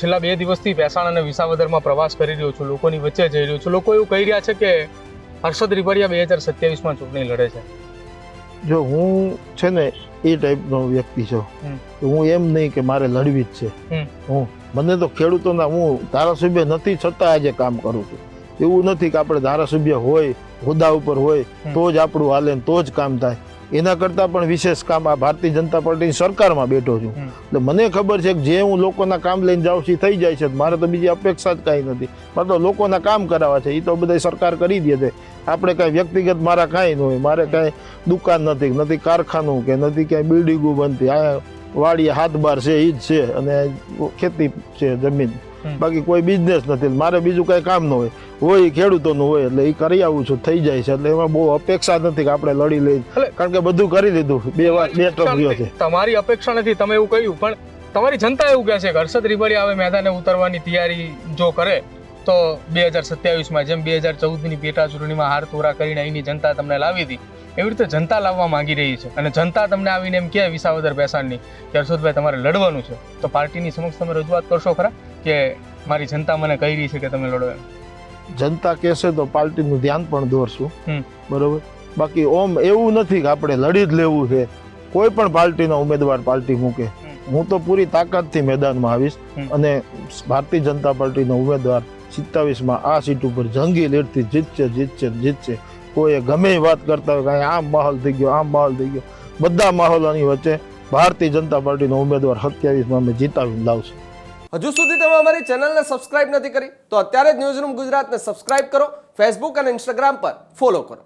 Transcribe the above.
છેલ્લા 2 દિવસથી ભેસાણ અને વિસાવદરમાં પ્રવાસ કરી રહ્યો છું, લોકોની વચ્ચે જઈ રહ્યો છું. લોકો એવું કહી રહ્યા છે કે હર્ષદ રીપડિયા 2027માં ચૂંટણી લડે છે. જો હું છે ને એ ટાઈપનો વ્યક્તિ છું, હું એમ નહીં કે મારે લડવી જ છે. મને તો ખેડૂતોના, હું ધારાસભ્ય નથી છતાં આજે કામ કરું છું. એવું નથી કે આપણે ધારાસભ્ય હોય, હોદ્દા ઉપર હોય તો જ આપણું હાલે, તો જ કામ થાય. એના કરતાં પણ વિશેષ કામ આ ભારતીય જનતા પાર્ટીની સરકારમાં બેઠો છું. એટલે મને ખબર છે કે જે હું લોકોના કામ લઈને જાઉં છું થઈ જાય છે. મારે તો બીજી અપેક્ષા જ કાંઈ નથી. મારે તો લોકોના કામ કરાવવા છે, એ તો બધા સરકાર કરી દે છે. આપણે કાંઈ વ્યક્તિગત મારા કાંઈ ન હોય. મારે કાંઈ દુકાન નથી કારખાનું કે નથી કાંઈ બિલ્ડિંગો બનતી. આ વાડીએ હાથ બાર છે એ જ છે, અને ખેતી છે જમીન, બાકી કોઈ બિઝનેસ નથી. મારે બીજું કાંઈ કામ ન હોય ખેડૂતોનું હોય, એટલે એ કરી આવું છું, થઈ જાય છે. એટલે એમાં બહુ અપેક્ષા નથી કે આપણે લડી લઈ, કારણ કે બધું કરી લીધું. 2 ટર્મ ગયો છે. તમારી અપેક્ષા નથી, તમે એવું કહ્યું, પણ તમારી જનતા એવું કહે છે કે હર્ષદ રીપડિયા હવે મેદાને ઉતરવાની તૈયારી જો કરે તો 2027માં જેમ 2014ની પેટા ચૂંટણીમાં હાર તોરા કરીને અહીંની જનતા તમને લાવી હતી, એવી રીતે જનતા લાવવા માંગી રહી છે. અને જનતા તમને આવીને એમ કહે વિસાવદર ભેસાણની કે હર્ષદભાઈ તમારે લડવાનું છે, તો પાર્ટીની સમક્ષ તમે રજૂઆત કરશો ખરા કે મારી જનતા મને કહી રહી છે કે તમે લડો? એમ જનતા કહેશે તો પાર્ટીનું ધ્યાન પણ દોરશું, બરોબર. બાકી ઓમ એવું નથી કે આપણે લડી જ લેવું છે. કોઈ પણ પાર્ટીનો ઉમેદવાર પાર્ટી મૂકે, હું તો પૂરી તાકાતથી મેદાનમાં આવીશ. અને ભારતીય જનતા પાર્ટીનો ઉમેદવાર 27માં આ સીટ ઉપર જંગી લીડથી જીતશે. કોઈ ગમે વાત કરતા હોય, કાંઈ આમ માહોલ થઈ ગયો, આમ માહોલ થઈ ગયો, બધા માહોલોની વચ્ચે ભારતીય જનતા પાર્ટીનો ઉમેદવાર 27માં અમે જીતાવીને લાવશું. હજુ સુધી તમે અમારી ચેનલને સબસ્ક્રાઇબ નથી કરી તો અત્યારે જ ન્યૂઝરૂમ ગુજરાતને સબસ્ક્રાઇબ કરો, ફેસબુક અને ઇન્સ્ટાગ્રામ પર ફોલો કરો.